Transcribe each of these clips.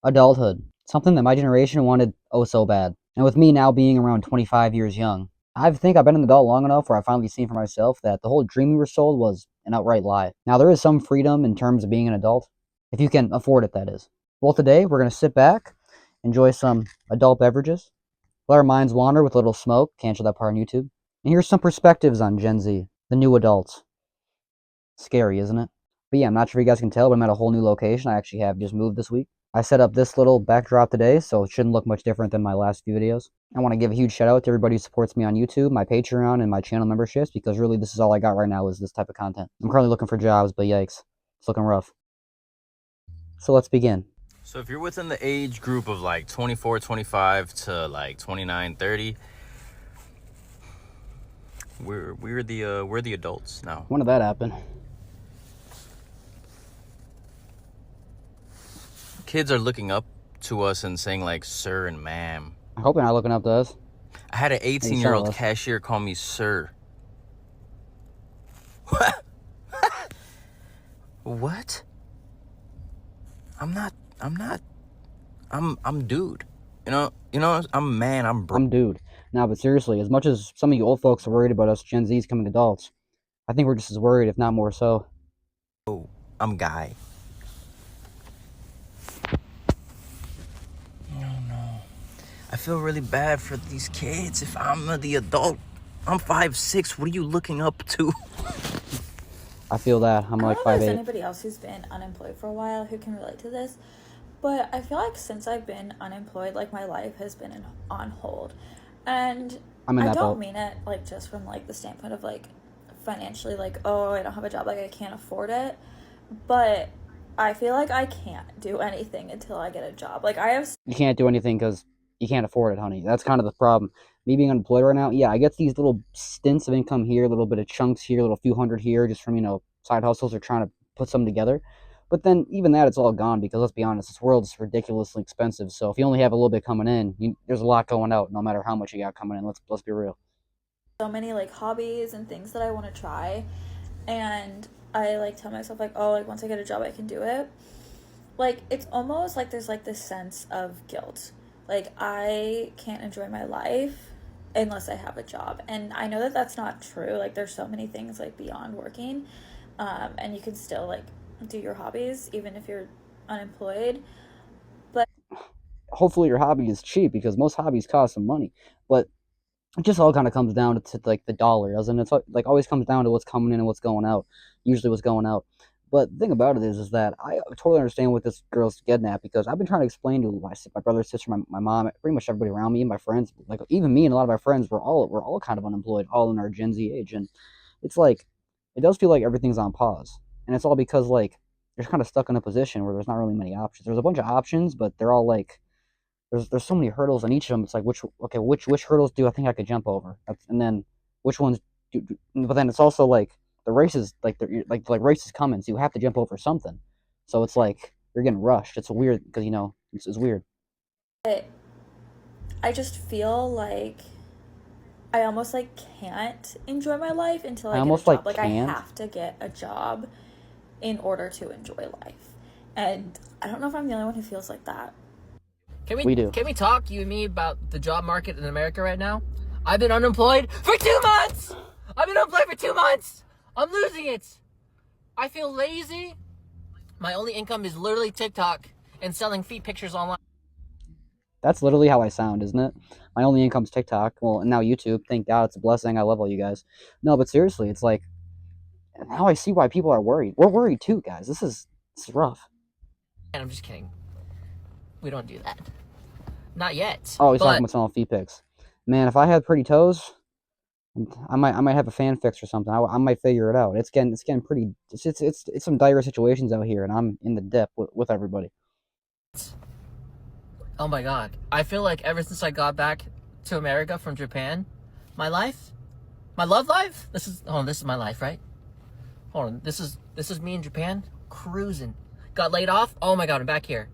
Adulthood. Something that my generation wanted oh so bad. And with me now being around 25 years young, I think I've been an adult long enough where I've finally seen for myself that the whole dream we were sold was an outright lie. Now, there is some freedom in terms of being an adult, if you can afford it, that is. Well, today we're going to sit back, enjoy some adult beverages, let our minds wander with a little smoke, cancel that part on YouTube, and here's some perspectives on Gen Z, the new adults. Scary, isn't it? But yeah, I'm not sure if you guys can tell, but I'm at a whole new location. I actually have just moved this week. I set up this little backdrop today, so it shouldn't look much different than my last few videos. I want to give a huge shout out to everybody who supports me on YouTube, my Patreon, and my channel memberships, because really this is all I got right now is this type of content. I'm currently looking for jobs, but yikes, it's looking rough. So let's begin. So if you're within the age group of like 24, 25 to like 29, 30, we're the adults now. When did that happen? Kids are looking up to us and saying like sir and ma'am. I hope you're not looking up to us. I had an 18-year-old cashier call me sir. What? I'm dude. You know, I'm man, I'm dude. Now, but seriously, as much as some of you old folks are worried about us Gen Zs becoming adults, I think we're just as worried, if not more so. I'm guy. No. I feel really bad for these kids. If I'm the adult, I'm 5'6". What are you looking up to? I feel that. I'm like 5'8". I don't know if there's anybody else who's been unemployed for a while who can relate to this, but I feel like since I've been unemployed, like my life has been on hold. And I don't mean it like just from like the standpoint of like financially, like, oh, I don't have a job, like I can't afford it, but I feel like I can't do anything until I get a job. Like You can't do anything because you can't afford it, honey. That's kind of the problem. Me being unemployed right now, yeah, I get these little stints of income here, a little bit of chunks here, a little few hundred here, just from, side hustles or trying to put something together. But then even that, it's all gone because let's be honest, this world is ridiculously expensive. So if you only have a little bit coming in, there's a lot going out, no matter how much you got coming in. Let's be real. so many like hobbies and things that I want to try, and I like tell myself like, oh, like once I get a job I can do it. Like it's almost like there's like this sense of guilt, like I can't enjoy my life unless I have a job. And I know that that's not true. Like there's so many things like beyond working, and you can still like do your hobbies even if you're unemployed. But hopefully your hobby is cheap because most hobbies cost some money. But it just all kind of comes down to like the dollar, doesn't it? It's like always comes down to what's coming in and what's going out. Usually what's going out. But the thing about it is that I totally understand what this girl's getting at because I've been trying to explain to my brother, sister, my mom, pretty much everybody around me, and my friends, like even me and a lot of my friends, we're all kind of unemployed, all in our Gen Z age, and it's like it does feel like everything's on pause, and it's all because like you're kind of stuck in a position where there's not really many options. There's a bunch of options, but they're all like there's so many hurdles on each of them. It's like which hurdles do I think I could jump over, and then which ones do. But then it's also like the race is like like race is coming, so you have to jump over something. So it's like you're getting rushed. It's weird because it's weird. I just feel like I almost like can't enjoy my life until I get a job. Like I have to get a job in order to enjoy life. And I don't know if I'm the only one who feels like that. Can we talk, you and me, about the job market in America right now? I've been unemployed for 2 months! I'm losing it! I feel lazy. My only income is literally TikTok and selling feet pictures online. That's literally how I sound, isn't it? My only income's TikTok. Well, and now YouTube. Thank God, it's a blessing. I love all you guys. No, but seriously, it's like now I see why people are worried. We're worried too, guys. This is rough. And I'm just kidding. We don't do that. Not yet. Oh, he's talking about selling feet pics. Man, if I had pretty toes, I might have a fan fix or something. I might figure it out. It's getting pretty. It's some dire situations out here, and I'm in the dip with everybody. Oh my God! I feel like ever since I got back to America from Japan, my love life. This is my life, right? Hold on, this is me in Japan cruising. Got laid off. Oh my God, I'm back here.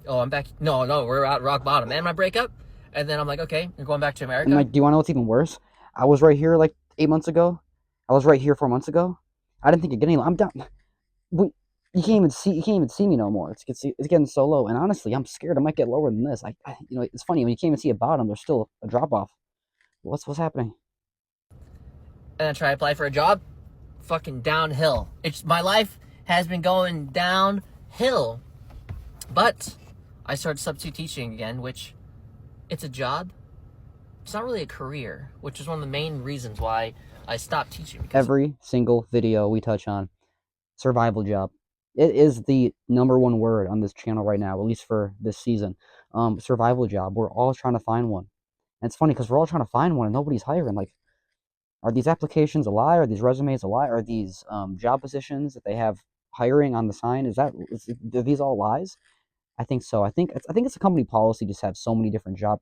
Oh, I'm back. No, we're at rock bottom. And my breakup, and then I'm like, okay, you're going back to America. And like, do you want to know what's even worse? I was right here like 8 months ago. I was right here 4 months ago. I didn't think it'd get any. I'm down. you can't even see me no more. It's getting so low, and honestly, I'm scared I might get lower than this. It's funny when you can't even see a bottom. There's still a drop off. What's happening? And then try to apply for a job. Fucking downhill. It's my life has been going downhill. But I started substitute teaching again, which it's a job. It's not really a career, which is one of the main reasons why I stopped teaching. Every single video we touch on, survival job. It is the number one word on this channel right now, at least for this season. Survival job. We're all trying to find one. And it's funny because we're all trying to find one and nobody's hiring. Like, are these applications a lie? Are these resumes a lie? Are these job positions that they have hiring on the sign? Are these all lies? I think so. I think it's a company policy to just have so many different job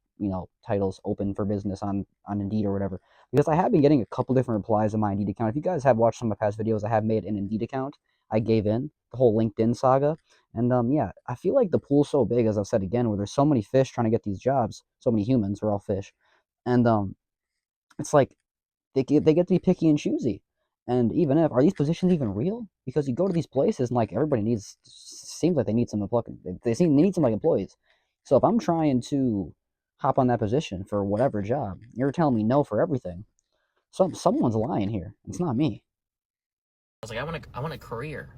titles open for business on Indeed or whatever. Because I have been getting a couple different replies on my Indeed account. If you guys have watched some of my past videos, I have made an Indeed account. I gave in the whole LinkedIn saga, and yeah, I feel like the pool's so big, as I've said again, where there's so many fish trying to get these jobs, so many humans, we're all fish, and it's like they get to be picky and choosy. And even if are these positions even real? Because you go to these places and like everybody seems like they need some fucking they need some like employees. So if I'm trying to hop on that position for whatever job, you're telling me no for everything. Someone's lying here. It's not me. I was like, I want a career.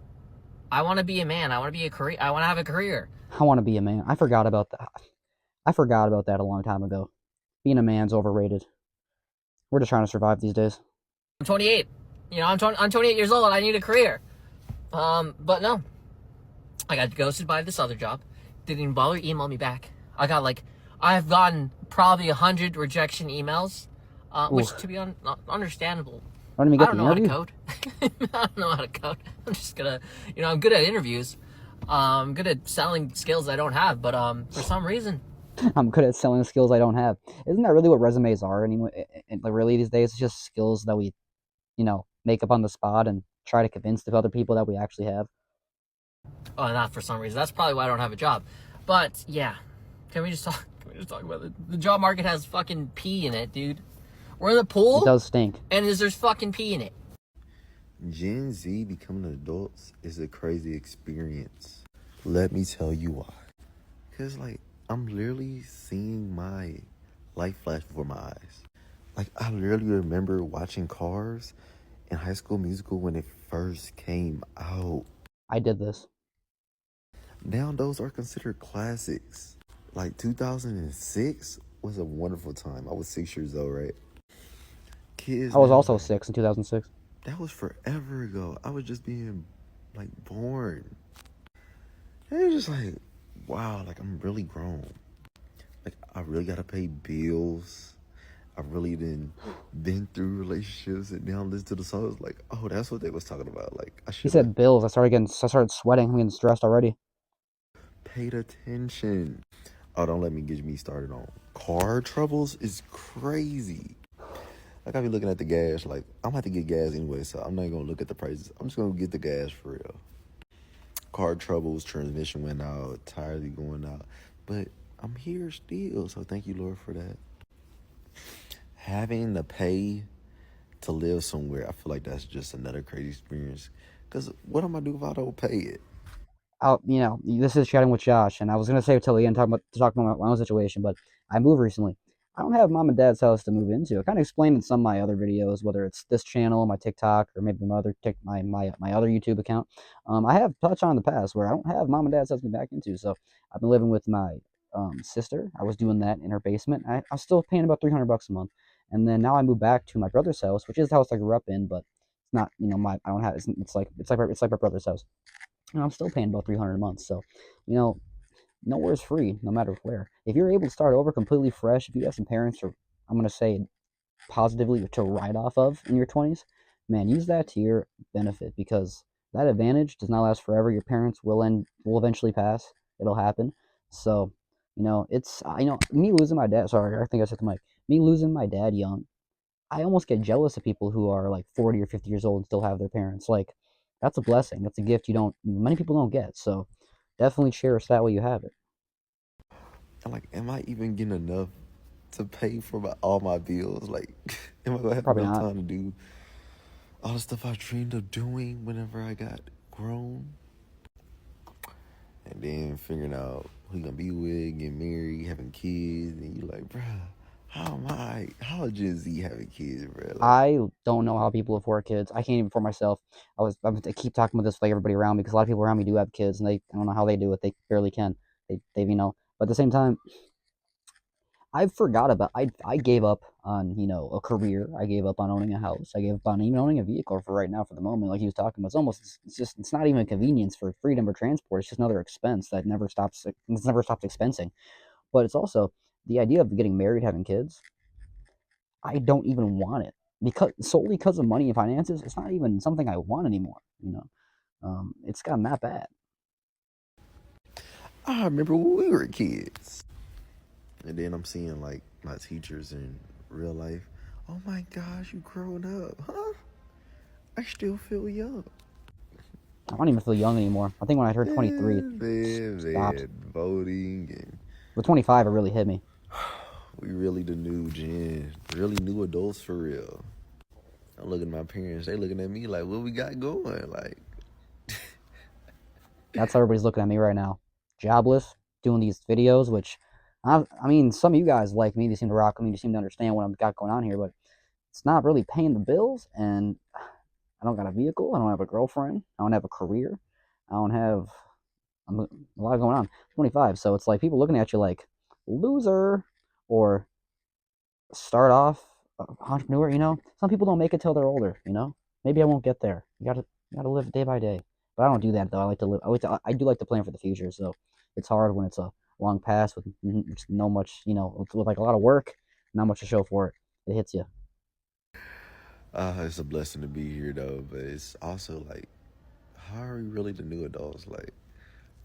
I want to be a man. I want to be a career. I want to have a career. I want to be a man. I forgot about that. I forgot about that a long time ago. Being a man's overrated. We're just trying to survive these days. I'm 28. I'm 28 years old and I need a career. But no. I got ghosted by this other job. Didn't even bother to email me back. I've gotten probably 100 rejection emails, which to be understandable. I don't even I get don't the know how to interview. code. I don't know how to code. I'm just gonna, I'm good at interviews. I'm good at selling skills I don't have, but for some reason, I'm good at selling skills I don't have. Isn't that really what resumes are anyway? Like really these days, it's just skills that we, make up on the spot and try to convince the other people that we actually have. oh, not for some reason. That's probably why I don't have a job. But yeah, can we just talk? Can we just talk about it? The job market has fucking pee in it, dude. We're in the pool. It does stink. And there's fucking pee in it. Gen Z becoming adults is a crazy experience. Let me tell you why. Because, I'm literally seeing my life flash before my eyes. I literally remember watching Cars and High School Musical when it first came out. I did this. Now those are considered classics. 2006 was a wonderful time. I was 6 years old, right? Kids I was now, also 6 in 2006. that was forever ago. I was just being born. And it was just wow, I'm really grown. I really gotta pay bills. I've really been through relationships, and now listen to the songs oh, that's what they was talking about. I He should said have bills. I started sweating. I'm getting stressed already. paid attention. Oh, don't let me get me started on car troubles is crazy. I be looking at the gas, I'm gonna have to get gas anyway, so I'm not gonna look at the prices. I'm just gonna get the gas for real. Car troubles, transmission went out, tires be going out. But I'm here still, so thank you, Lord, for that. Having to pay to live somewhere, I feel like that's just another crazy experience. Because what am I do if I don't pay it? This is chatting with Josh, and I was gonna say till the end, talk about my own situation, but I moved recently. I don't have mom and dad's house to move into. I kind of explained in some of my other videos, whether it's this channel, my TikTok, or maybe my other my other YouTube account. I have touched on in the past where I don't have mom and dad's house to be back into. So I've been living with my sister. I was doing that in her basement. I was still paying about $300 a month, and then now I moved back to my brother's house, which is the house I grew up in, but it's not my I don't have it's like my brother's house. And I'm still paying about $300 a month. So, nowhere's free, no matter where. If you're able to start over completely fresh, if you have some parents, or I'm gonna say positively to write off of in your 20s, man, use that to your benefit because that advantage does not last forever. Your parents will eventually pass. It'll happen. So, it's me losing my dad. Sorry, I think I said the mic. Me losing my dad young. I almost get jealous of people who are 40 or 50 years old and still have their parents. That's a blessing. That's a gift many people don't get. So definitely cherish that way you have it. And am I even getting enough to pay for all my bills? Am I gonna have Probably enough not. time to do all the stuff I dreamed of doing whenever I got grown? and then figuring out who you gonna be with, getting married, having kids, and you like, bruh, how is Gen Z having kids, bruh? Like, I don't know how people afford kids. I can't even for myself. I keep talking about this with like everybody around me because a lot of people around me do have kids, and I don't know how they do it. They barely can. They. But at the same time, I forgot about. I gave up on a career. I gave up on owning a house. I gave up on even owning a vehicle for right now for the moment. Like he was talking about, it's not even a convenience for freedom or transport. It's just another expense that never stops. It's never stops expensing. But it's also the idea of getting married, having kids. I don't even want it because solely because of money and finances. It's not even something I want anymore. It's gotten that bad. I remember when we were kids. And then I'm seeing like my teachers in real life. Oh my gosh, you grown up, huh? I still feel young. I don't even feel young anymore. I think when I turned 23, it stopped. Man, voting and With 25, it really hit me. we really the new gen, really new adults for real. I'm looking at my parents, they looking at me like, what we got going? Like, That's how everybody's looking at me right now. Jobless, doing these videos, which I mean, some of you guys like me. They seem to rock with me. You seem to understand what I've got going on here, but it's not really paying the bills. And I don't got a vehicle. I don't have a girlfriend. I don't have a career. I don't have a lot going on. 25, so it's like people looking at you like loser or start off entrepreneur. Some people don't make it till they're older. Maybe I won't get there. You gotta live day by day. But I don't do that though. I like to live. I do like to plan for the future. So it's hard when it's a long pass with no much. With like a lot of work, not much to show for it. It hits you. it's a blessing to be here though, but it's also like, how are we really the new adults? Like,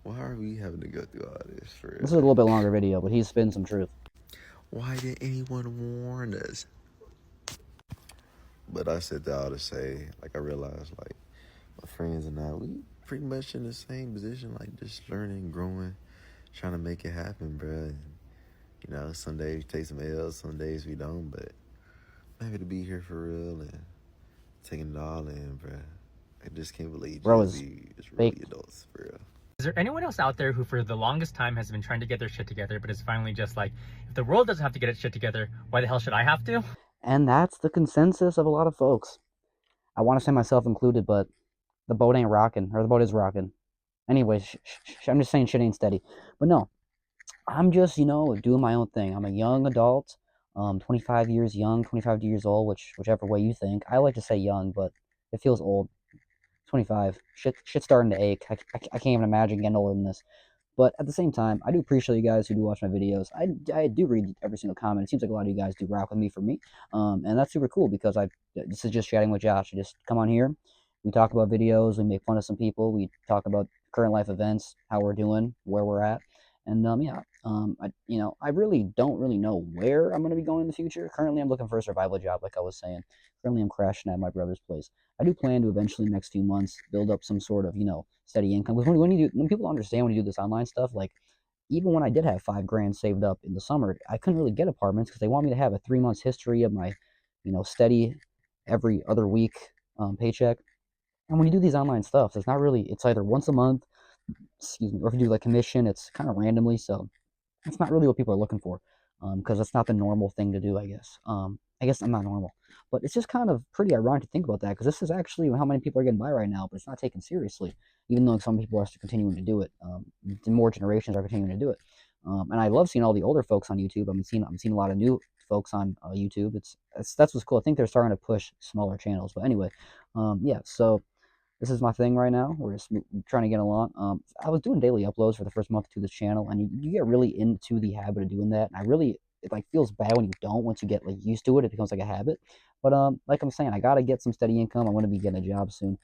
why are we having to go through all this for This is real? a little bit longer video, but he's spitting some truth. Why didn't anyone warn us? But I said that all to say, like, I realized, like, my friends and I, we pretty much in the same position, like, just learning, growing, trying to make it happen, bruh. And, some days we take some L's, some days we don't, but I'm happy to be here for real and taking it all in, bruh. I just can't believe Bro Gen is Z is really baked. adults, for real. Is there anyone else out there who for the longest time has been trying to get their shit together, but is finally just like, if the world doesn't have to get its shit together, why the hell should I have to? And that's the consensus of a lot of folks. I want to say myself included, but the boat ain't rocking, or the boat is rocking. Anyway, I'm just saying shit ain't steady. But no, I'm just, doing my own thing. I'm a young adult, 25 years young, 25 years old, whichever way you think. I like to say young, but it feels old. 25. Shit's starting to ache. I can't even imagine getting older than this. But at the same time, I do appreciate you guys who do watch my videos. I do read every single comment. It seems like a lot of you guys do rock with me for me, and that's super cool because this is just chatting with Josh. I just come on here, we talk about videos, we make fun of some people, we talk about current life events, how we're doing, where we're at, and yeah, I really don't really know where I'm gonna be going in the future. Currently, I'm looking for a survival job, like I was saying. Currently, I'm crashing at my brother's place. I do plan to eventually, in the next few months, build up some sort of steady income. Because when people understand when you do this online stuff, like even when I did have 5 grand saved up in the summer, I couldn't really get apartments because they want me to have a 3 months history of my, steady every other week paycheck. And when you do these online stuff, it's not really. It's either once a month, excuse me, or if you do like commission, it's kind of randomly. So it's not really what people are looking for, because that's not the normal thing to do, I guess. I guess I'm not normal, but it's just kind of pretty ironic to think about that because this is actually how many people are getting by right now, but it's not taken seriously, even though some people are still continuing to do it. The more generations are continuing to do it, and I love seeing all the older folks on YouTube. I'm seeing a lot of new folks on YouTube. That's what's cool. I think they're starting to push smaller channels, but anyway, yeah. So this is my thing right now. We're just trying to get along. I was doing daily uploads for the first month to this channel, and you get really into the habit of doing that. And it like feels bad when you don't. Once you get like used to it, it becomes like a habit. But like I'm saying, I gotta get some steady income. I'm gonna be getting a job soon.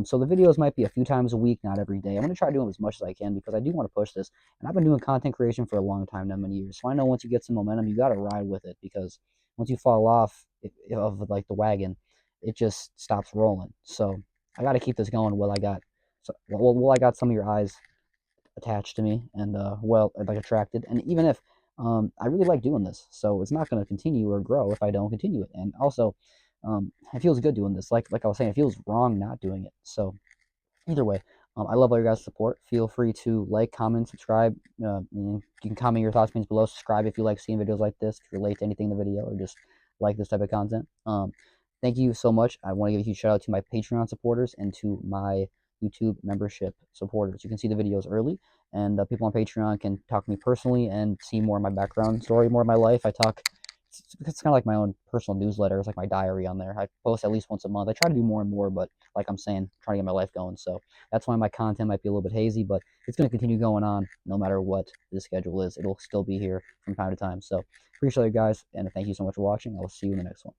So the videos might be a few times a week, not every day. I'm gonna try doing as much as I can because I do want to push this. And I've been doing content creation for a long time now, many years. So I know once you get some momentum, you gotta ride with it because once you fall off of like the wagon, it just stops rolling. So I got to keep this going while I got some of your eyes attached to me and like attracted. And even if I really like doing this, so it's not going to continue or grow if I don't continue it. And also, it feels good doing this. Like I was saying, it feels wrong not doing it. So either way, I love all your guys' support. Feel free to like, comment, subscribe. You can comment your thoughts, opinions below. Subscribe if you like seeing videos like this, if you relate to anything in the video, or just like this type of content. Thank you so much. I want to give a huge shout out to my Patreon supporters and to my YouTube membership supporters. You can see the videos early, and people on Patreon can talk to me personally and see more of my background story, more of my life. I talk. It's kind of like my own personal newsletter. It's like my diary on there. I post at least once a month. I try to do more and more, but like I'm saying, trying to get my life going. So that's why my content might be a little bit hazy, but it's going to continue going on no matter what the schedule is. It'll still be here from time to time. So appreciate you guys, and thank you so much for watching. I will see you in the next one.